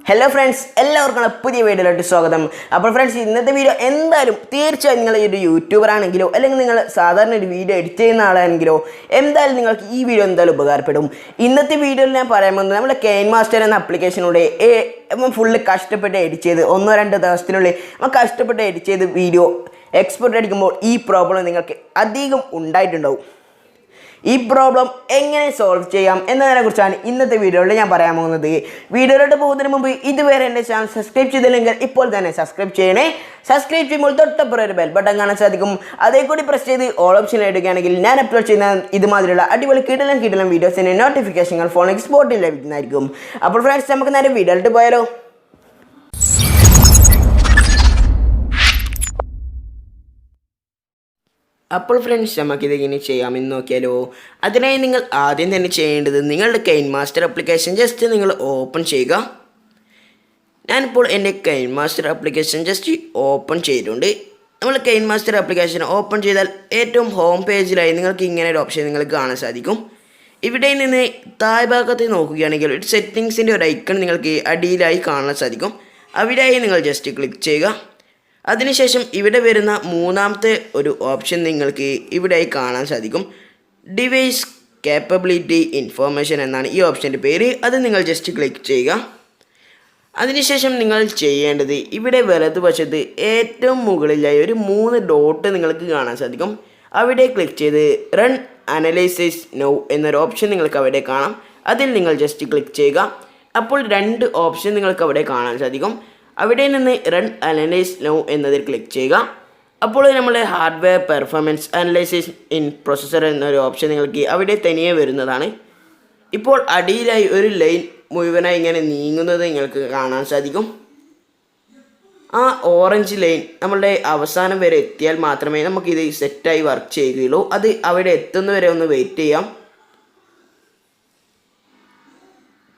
Hello friends, എല്ലാവർക്കും പുതിയ വീഡിയോയിലോട്ട് സ്വാഗതം. അപ്പോൾ ഫ്രണ്ട്സ്, ഇന്നത്തെ വീഡിയോ എന്തായാലും തീർച്ചയായും നിങ്ങൾ ഒരു യൂട്യൂബർ ആണെങ്കിലോ അല്ലെങ്കിൽ നിങ്ങൾ സാധാരണ ഒരു വീഡിയോ എഡിറ്റ് ചെയ്യുന്ന ആളാണെങ്കിലോ എന്തായാലും നിങ്ങൾക്ക് ഈ വീഡിയോ എന്തായാലും ഉപകാരപ്പെടും. ഇന്നത്തെ വീഡിയോയിൽ ഞാൻ പറയാൻ പോകുന്നത് നമ്മുടെ കെയിൻമാസ്റ്റർ എന്ന ആപ്ലിക്കേഷനിലൂടെ ഫുള്ള് കഷ്ടപ്പെട്ട് എഡിറ്റ് ചെയ്ത് 1-2 ദിവസത്തിനുള്ളിൽ നമ്മൾ കഷ്ടപ്പെട്ട് എഡിറ്റ് ചെയ്ത് വീഡിയോ എക്സ്പോർട്ട് അടിക്കുമ്പോൾ ഈ പ്രോബ്ലം നിങ്ങൾക്ക് അധികം ഉണ്ടായിട്ടുണ്ടാവും. ഈ പ്രോബ്ലം എങ്ങനെ സോൾവ് ചെയ്യാം എന്നതിനെക്കുറിച്ചാണ് ഇന്നത്തെ വീഡിയോയിൽ ഞാൻ പറയാൻ പോകുന്നത്. വീഡിയോയിലോട്ട് പോകുന്നതിന് മുമ്പ് ഇതുവരെ എൻ്റെ ചാനൽ സബ്സ്ക്രൈബ് ചെയ്തില്ലെങ്കിൽ ഇപ്പോൾ തന്നെ സബ്സ്ക്രൈബ് ചെയ്യണേ. സബ്സ്ക്രൈബ് ചെയ്യുമ്പോൾ തൊട്ടപ്പുറം ഒരു ബെൽ ബട്ടൺ കാണാൻ സാധിക്കും. അതേ കൂടി പ്രസ് ചെയ്ത് ഓൾ ഓപ്ഷൻ എടുക്കുകയാണെങ്കിൽ ഞാൻ അപ്ലോഡ് ചെയ്യുന്ന ഇതുമാതിരിയുള്ള അടിപൊളി കിടലം വീഡിയോസിൻ്റെ നോട്ടിഫിക്കേഷനുകൾ ഫോണിൽ സ്പോട്ടിൽ ലഭിക്കുന്നതായിരിക്കും. അപ്പോൾ ഫ്രണ്ട്സ്, നമുക്ക് നേരെ വീഡിയോയിലോട്ട് പോയാലോ. അപ്പോൾ ഫ്രണ്ട്സ്, നമുക്കിതെങ്ങനെ ചെയ്യാമെന്ന് നോക്കിയാലോ. അതിനായി നിങ്ങൾ ആദ്യം തന്നെ ചെയ്യേണ്ടത് നിങ്ങളുടെ കെയിൻമാസ്റ്റർ ആപ്ലിക്കേഷൻ ജസ്റ്റ് നിങ്ങൾ ഓപ്പൺ ചെയ്യുക. ഞാനിപ്പോൾ എൻ്റെ കെയിൻമാസ്റ്റർ ആപ്ലിക്കേഷൻ ജസ്റ്റ് ഓപ്പൺ ചെയ്തിട്ടുണ്ട്. നമ്മൾ കെയിൻമാസ്റ്റർ ആപ്ലിക്കേഷൻ ഓപ്പൺ ചെയ്താൽ ഏറ്റവും ഹോം പേജിലായി നിങ്ങൾക്ക് ഇങ്ങനെ ഒരു ഓപ്ഷൻ നിങ്ങൾക്ക് കാണാൻ സാധിക്കും. ഇവിടെ നിന്ന് താഴ്ഭാഗത്ത് നോക്കുകയാണെങ്കിൽ ഒരു സെറ്റിങ്സിൻ്റെ ഒരു ഐക്കൺ നിങ്ങൾക്ക് അടിയിലായി കാണാൻ സാധിക്കും. അവിടെയായി നിങ്ങൾ ജസ്റ്റ് ക്ലിക്ക് ചെയ്യുക. അതിനുശേഷം ഇവിടെ വരുന്ന മൂന്നാമത്തെ ഒരു ഓപ്ഷൻ നിങ്ങൾക്ക് ഇവിടെയായി കാണാൻ സാധിക്കും. ഡിവൈസ് കേപ്പബിലിറ്റി ഇൻഫോർമേഷൻ എന്നാണ് ഈ ഓപ്ഷൻ്റെ പേര്. അത് നിങ്ങൾ ജസ്റ്റ് ക്ലിക്ക് ചെയ്യുക. അതിനുശേഷം നിങ്ങൾ ചെയ്യേണ്ടത് ഇവിടെ വലതുവശത്ത് ഏറ്റവും മുകളിലായി ഒരു 3 ഡോട്ട് നിങ്ങൾക്ക് കാണാൻ സാധിക്കും. അവിടെ ക്ലിക്ക് ചെയ്ത് റൺ അനലൈസിസ് നൗ എന്നൊരു ഓപ്ഷൻ നിങ്ങൾക്ക് അവിടെ കാണാം. അതിൽ നിങ്ങൾ ജസ്റ്റ് ക്ലിക്ക് ചെയ്യുക. അപ്പോൾ 2 ഓപ്ഷൻ നിങ്ങൾക്ക് അവിടെ കാണാൻ സാധിക്കും. അവിടെ നിന്ന് റൺ അനലൈസ് നൗ എന്നതിൽ ക്ലിക്ക് ചെയ്യുക. അപ്പോൾ നമ്മുടെ hardware performance analysis in processor എന്നൊരു ഓപ്ഷൻ നിങ്ങൾക്ക് അവിടെ തനിയെ വരുന്നതാണ്. ഇപ്പോൾ അടിയിലായി ഒരു ലൈൻ മുഴുവനായി ഇങ്ങനെ നീങ്ങുന്നത് നിങ്ങൾക്ക് കാണാൻ സാധിക്കും. ആ ഓറഞ്ച് ലൈൻ നമ്മളുടെ അവസാനം വരെ എത്തിയാൽ മാത്രമേ നമുക്കിത് സെറ്റായി വർക്ക് ചെയ്യുകയുള്ളൂ. അത് അവിടെ എത്തുന്നവരെ ഒന്ന് വെയിറ്റ് ചെയ്യാം.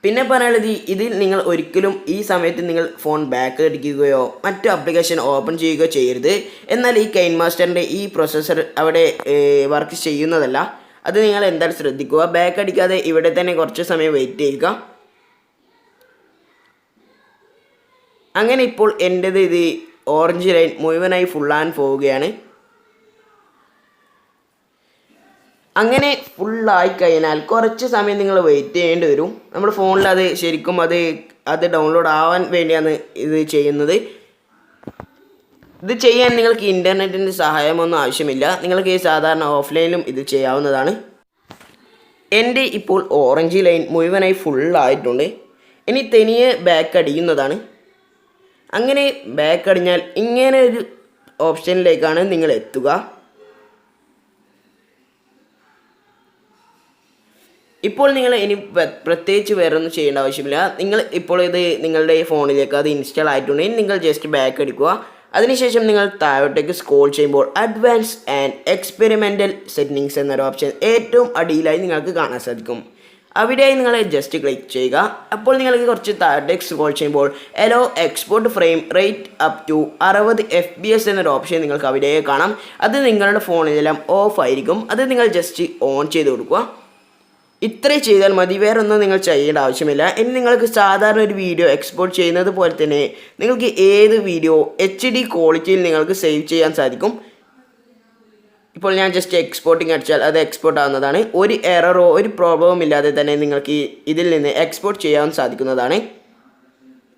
പിന്നെ പറയാനുള്ളത്, ഇതിൽ നിങ്ങൾ ഒരിക്കലും ഈ സമയത്ത് നിങ്ങൾ ഫോൺ ബാക്ക് അടിക്കുകയോ മറ്റു ആപ്ലിക്കേഷൻ ഓപ്പൺ ചെയ്യുകയോ ചെയ്യരുത്. എന്നാൽ ഈ കെയിൻമാസ്റ്ററിൻ്റെ ഈ പ്രോസസ്സർ അവിടെ വർക്ക് ചെയ്യുന്നതല്ല. അത് നിങ്ങൾ എന്തായാലും ശ്രദ്ധിക്കുക. ബാക്ക് അടിക്കാതെ ഇവിടെ തന്നെ കുറച്ച് സമയം വെയിറ്റ് ചെയ്യുക. അങ്ങനെ ഇപ്പോൾ എൻ്റേത് ഇത് ഓറഞ്ച് ലൈൻ മുഴുവനായി ഫുള്ളാൻ പോവുകയാണ്. അങ്ങനെ ഫുള്ളായി കഴിഞ്ഞാൽ കുറച്ച് സമയം നിങ്ങൾ വെയിറ്റ് ചെയ്യേണ്ടി വരും. നമ്മുടെ ഫോണിൽ അത് ശരിക്കും അത് ഡൗൺലോഡ് ആവാൻ വേണ്ടിയാണ് ഇത് ചെയ്യുന്നത്. ഇത് ചെയ്യാൻ നിങ്ങൾക്ക് ഇൻ്റർനെറ്റിൻ്റെ സഹായമൊന്നും ആവശ്യമില്ല. നിങ്ങൾക്ക് ഈ സാധാരണ ഓഫ്ലൈനിലും ഇത് ചെയ്യാവുന്നതാണ്. എൻ്റെ ഇപ്പോൾ ഓറഞ്ച് ലൈൻ മുഴുവനായി ഫുള്ളായിട്ടുണ്ട്. ഇനി തനിയെ ബാക്ക് അടിക്കുന്നതാണ്. അങ്ങനെ ബാക്ക് അടിഞ്ഞാൽ ഇങ്ങനെ ഒരു ഓപ്ഷനിലേക്കാണ് നിങ്ങൾ എത്തുക. ഇപ്പോൾ നിങ്ങൾ ഇനി പ്രത്യേകിച്ച് വേറെ ഒന്നും ചെയ്യേണ്ട ആവശ്യമില്ല. നിങ്ങൾ ഇപ്പോൾ ഇത് നിങ്ങളുടെ ഫോണിലേക്ക് അത് ഇൻസ്റ്റാൾ ആയിട്ടുണ്ടെങ്കിൽ നിങ്ങൾ ജസ്റ്റ് ബാക്ക് അടിക്കുക. അതിനുശേഷം നിങ്ങൾ താഴോട്ടേക്ക് സ്ക്രോൾ ചെയ്യുമ്പോൾ അഡ്വാൻസ് ആൻഡ് എക്സ്പെരിമെൻ്റൽ സെറ്റിംഗ്സ് എന്നൊരു ഓപ്ഷൻ ഏറ്റവും അടിയിലായി നിങ്ങൾക്ക് കാണാൻ സാധിക്കും. അവിടെയായി നിങ്ങൾ ജസ്റ്റ് ക്ലിക്ക് ചെയ്യുക. അപ്പോൾ നിങ്ങൾക്ക് കുറച്ച് താഴോട്ടേക്ക് സ്ക്രോൾ ചെയ്യുമ്പോൾ എലോ export frame rate up to 60 FPS എന്നൊരു ഓപ്ഷൻ നിങ്ങൾക്ക് അവിടെ കാണാം. അത് നിങ്ങളുടെ ഫോണിലെല്ലാം ഓഫ് ആയിരിക്കും. അത് നിങ്ങൾ ജസ്റ്റ് ഓൺ ചെയ്ത് കൊടുക്കുക. ഇത്രയും ചെയ്താൽ മതി. വേറെ ഒന്നും നിങ്ങൾ ചെയ്യേണ്ട ആവശ്യമില്ല. ഇനി നിങ്ങൾക്ക് സാധാരണ ഒരു വീഡിയോ എക്സ്പോർട്ട് ചെയ്യുന്നത് പോലെ തന്നെ നിങ്ങൾക്ക് ഏത് വീഡിയോ HD ക്വാളിറ്റിയിൽ നിങ്ങൾക്ക് സേവ് ചെയ്യാൻ സാധിക്കും. ഇപ്പോൾ ഞാൻ ജസ്റ്റ് എക്സ്പോർട്ടിങ് അടിച്ചാൽ അത് എക്സ്പോർട്ട് ആവുന്നതാണ്. ഒരു എററോ ഒരു പ്രോബ്ലവും ഇല്ലാതെ തന്നെ നിങ്ങൾക്ക് ഇതിൽ നിന്ന് എക്സ്പോർട്ട് ചെയ്യാൻ സാധിക്കുന്നതാണ്.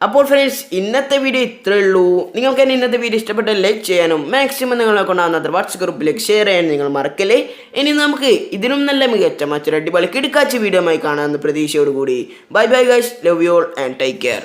അപ്പോൾ ഫ്രണ്ട്സ്, ഇന്നത്തെ വീഡിയോ ഇത്രയേ ഉള്ളൂ. നിങ്ങൾക്ക് തന്നെ ഇന്നത്തെ വീഡിയോ ഇഷ്ടപ്പെട്ട ലൈക്ക് ചെയ്യാനും മാക്സിമം നിങ്ങളെ കൊണ്ടാകുന്നത്ര വാട്സ്ആപ്പ് ഗ്രൂപ്പിലേക്ക് ഷെയർ ചെയ്യാനും നിങ്ങൾ മറക്കല്ലേ. ഇനി നമുക്ക് ഇതിനും നല്ല മികച്ച മറ്റൊരു അടിപൊളി കിടക്കാച്ച വീഡിയോ ആയി കാണാമെന്ന പ്രതീക്ഷയോടുകൂടി bye bye guys. Love you all and take care.